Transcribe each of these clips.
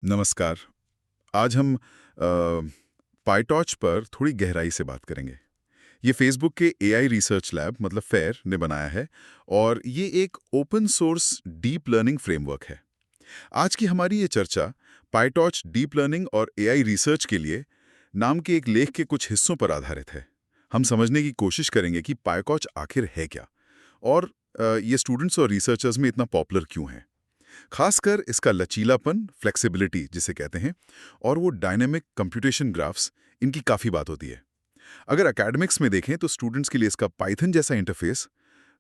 नमस्कार। आज हम पाइटॉर्च पर थोड़ी गहराई से बात करेंगे। ये फेसबुक के एआई रिसर्च लैब मतलब फेयर ने बनाया है और ये एक open source deep learning framework है। आज की हमारी ये चर्चा पाइटॉर्च डीप लर्निंग और एआई रिसर्च के लिए नाम के एक लेख के कुछ हिस्सों पर आधारित है। हम समझने की कोशिश करेंगे कि पाइटॉर्च आखिर है क्या और ये स्टूडेंट्स और रिसर्चर्स में इतना पॉपुलर क्यों है। खासकर इसका लचीलापन, फ्लेक्सिबिलिटी जिसे कहते हैं, और वो डायनेमिक कंप्यूटेशन ग्राफ्स, इनकी काफ़ी बात होती है। अगर एकेडमिक्स में देखें तो स्टूडेंट्स के लिए इसका पाइथन जैसा इंटरफेस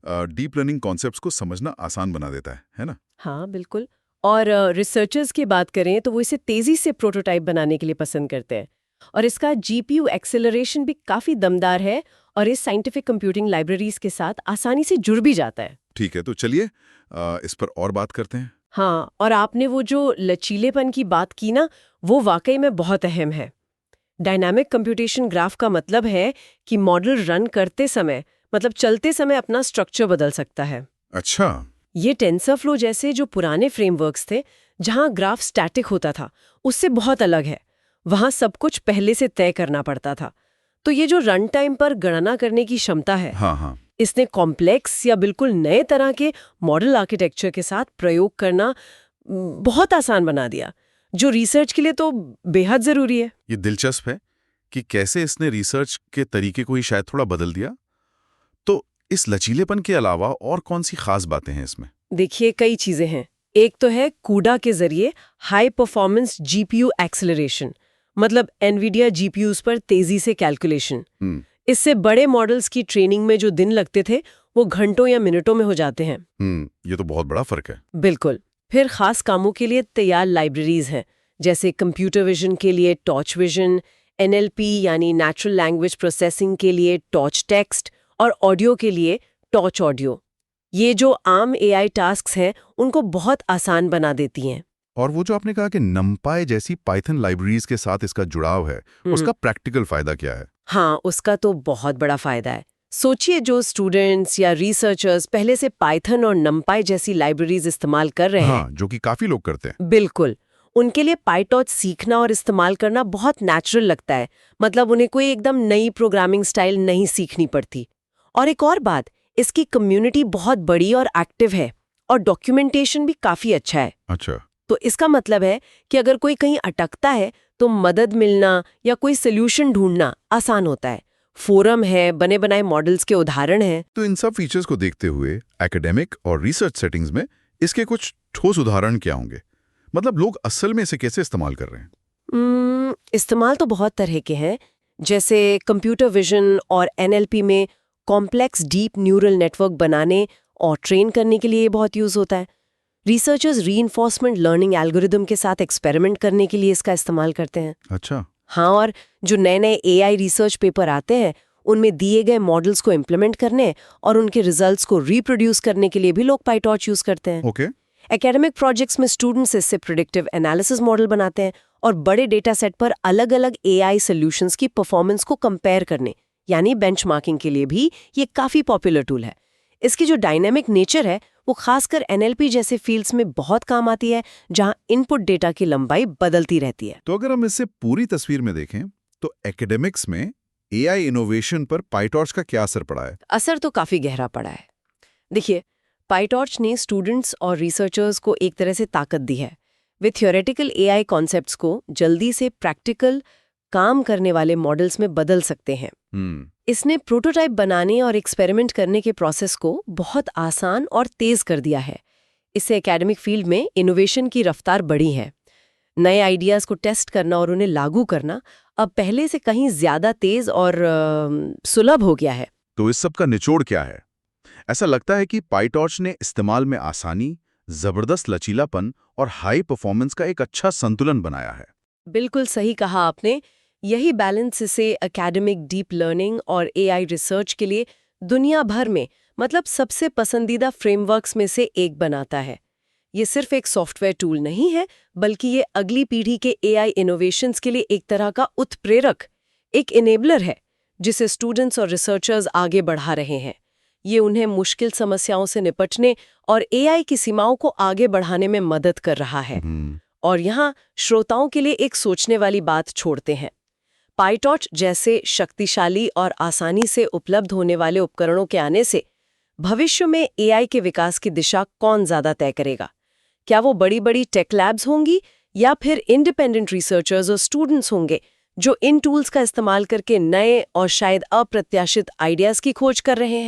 डीप लर्निंग कॉन्सेप्ट्स को समझना आसान बना देता है ना? हाँ, बिल्कुल। और रिसर्चर्स की बात करें तो वो इसे तेज़ी से प्रोटोटाइप बनाने के लिए पसंद करते हैं। और इसका जीपीयू एक्सेलरेशन भी काफ़ी दमदार है और इस साइंटिफिक कंप्यूटिंग लाइब्रेरीज के साथ आसानी से जुड़ भी जाता है। ठीक है, तो चलिए इस पर और बात करते हैं। हाँ, और आपने वो जो लचीलेपन की बात की ना, वो वाकई में बहुत अहम है। डायनामिक कंप्यूटेशन ग्राफ का मतलब है कि मॉडल रन करते समय, मतलब चलते समय अपना स्ट्रक्चर बदल सकता है। अच्छा। ये टेंसरफ्लो जैसे जो पुराने फ्रेमवर्क्स थे, जहां ग्राफ स्टैटिक होता था, उससे बहुत अलग है। वहां सब कुछ पहले से तय करना पड़ता था। तो ये जो रन टाइम पर गणना करने की क्षमता है, हाँ हाँ। इसने कॉम्प्लेक्स या बिल्कुल नए तरह के मॉडल आर्किटेक्चर के साथ प्रयोग करना बहुत आसान बना दिया, जो रिसर्च के लिए तो बेहद जरूरी है। ये दिलचस्प है कि कैसे इसने रिसर्च के तरीके को ही शायद थोड़ा बदल दिया। तो इस लचीलेपन के अलावा और कौन सी खास बातें हैं इसमें? देखिए, कई चीजें हैं। एक तो है कूडा के जरिए हाई परफॉर्मेंस जीपीयू एक्सेलरेशन, मतलब एनवीडिया जीपीयूज पर तेजी से कैलकुलेशन। हम्म। इससे बड़े मॉडल्स की ट्रेनिंग में जो दिन लगते थे, वो घंटों या मिनटों में हो जाते हैं। ये तो बहुत बड़ा फर्क है। बिल्कुल। फिर खास कामों के लिए तैयार लाइब्रेरीज हैं, जैसे कंप्यूटर विजन के लिए टॉर्च विजन, एनएलपी यानी नेचुरल लैंग्वेज प्रोसेसिंग के लिए टॉर्च टेक्स्ट, और ऑडियो के लिए टॉर्च ऑडियो। ये जो आम एआई टास्क्स हैं, उनको बहुत आसान बना देती हैं। और वो जो आपने कहा कि नमपाई जैसी पाइथन लाइब्रेरीज के साथ इसका जुड़ाव है, उसका प्रैक्टिकल फायदा क्या है? हाँ, उसका तो बहुत बड़ा फायदा है। सोचिए, जो स्टूडेंट्स या रिसर्चर्स पहले से पाइथन और नमपाई जैसी लाइब्रेरीज इस्तेमाल कर रहे हैं, हाँ, जो कि काफी लोग करते हैं। बिल्कुल, उनके लिए पाइटॉर्च सीखना और इस्तेमाल करना बहुत नेचुरल लगता है। मतलब उन्हें कोई एकदम नई प्रोग्रामिंग स्टाइल नहीं सीखनी पड़ती। और एक और बात, इसकी कम्युनिटी बहुत बड़ी और एक्टिव है, और डॉक्यूमेंटेशन भी काफी अच्छा है। अच्छा। तो इसका मतलब है कि अगर कोई कहीं अटकता है तो मदद मिलना या कोई सोल्यूशन ढूंढना आसान होता है। फोरम है, बने बनाए मॉडल्स के उदाहरण हैं। तो इन सब फीचर्स को देखते हुए एकेडमिक और रिसर्च सेटिंग्स में इसके कुछ ठोस उदाहरण क्या होंगे? मतलब लोग असल में इसे कैसे इस्तेमाल कर रहे हैं? इस्तेमाल तो बहुत तरह के हैं। जैसे कंप्यूटर विजन और एनएलपी में कॉम्प्लेक्स डीप न्यूरल नेटवर्क बनाने और ट्रेन करने के लिए ये बहुत यूज होता है। रिसर्चर्स रीइंफोर्समेंट लर्निंग एल्गोरिदम के साथ एक्सपेरिमेंट करने के लिए इसका इस्तेमाल करते हैं। अच्छा। हाँ, और जो नए नए एआई रिसर्च पेपर आते हैं, उनमें दिए गए मॉडल्स को इम्प्लीमेंट करने और उनके रिजल्ट्स को रिप्रोड्यूस करने के लिए भी लोग पाइटॉर्च यूज करते हैं। ओके। एकेडमिक प्रोजेक्ट्स में स्टूडेंट्स इससे प्रिडिक्टिव एनालिसिस मॉडल बनाते हैं और बड़े डेटा सेट पर अलग अलग एआई सॉल्यूशंस की परफॉर्मेंस को कंपेयर करने, यानी बेंचमार्किंग के लिए भी ये काफी पॉपुलर टूल है। इसकी जो डायनेमिक नेचर है, वो खासकर एनएलपी जैसे फील्ड्स में बहुत काम आती है, जहां इनपुट डेटा की लंबाई बदलती रहती है। तो अगर हम इससे पूरी तस्वीर में देखें तो एकेडमिक्स में एआई इनोवेशन पर पाइटॉर्च का क्या असर पड़ा है? असर तो काफी गहरा पड़ा है। देखिए, पाइटॉर्च ने स्टूडेंट्स और रिसर्चर्स को एक तरह से ताकत दी है। वे थ्योरेटिकल एआई कॉन्सेप्ट्स को जल्दी से प्रैक्टिकल काम करने वाले मॉडल्स में बदल सकते हैं। इसने प्रोटोटाइप बनाने और एक्सपेरिमेंट करने के प्रोसेस को बहुत आसान और तेज कर दिया है। इससे एकेडमिक फील्ड में इनोवेशन की रफ्तार बढ़ी है। नए आइडियाज को टेस्ट करना और उन्हें लागू करना अब पहले से कहीं ज्यादा तेज और सुलभ हो गया है। तो इस सब का निचोड़ क्या है? ऐसा लगता है कि पाइटॉर्च ने इस्तेमाल में आसानी, जबरदस्त लचीलापन और हाई परफॉर्मेंस का एक अच्छा संतुलन बनाया है। बिल्कुल सही कहा आपने। यही बैलेंस इसे एकेडमिक डीप लर्निंग और एआई रिसर्च के लिए दुनिया भर में, मतलब सबसे पसंदीदा फ्रेमवर्क्स में से एक बनाता है। ये सिर्फ एक सॉफ्टवेयर टूल नहीं है, बल्कि ये अगली पीढ़ी के एआई इनोवेशंस के लिए एक तरह का उत्प्रेरक, एक इनेबलर है, जिसे स्टूडेंट्स और रिसर्चर्स आगे बढ़ा रहे हैं। ये उन्हें मुश्किल समस्याओं से निपटने और एआई की सीमाओं को आगे बढ़ाने में मदद कर रहा है। और यहाँ श्रोताओं के लिए एक सोचने वाली बात छोड़ते हैं। पाइटॉर्च जैसे शक्तिशाली और आसानी से उपलब्ध होने वाले उपकरणों के आने से भविष्य में एआई के विकास की दिशा कौन ज्यादा तय करेगा? क्या वो बड़ी-बड़ी टेक लैब्स होंगी या फिर इंडिपेंडेंट रिसर्चर्स और स्टूडेंट्स होंगे जो इन टूल्स का इस्तेमाल करके नए और शायद अप्रत्याशित आइडियाज की खोज कर रहे हैं?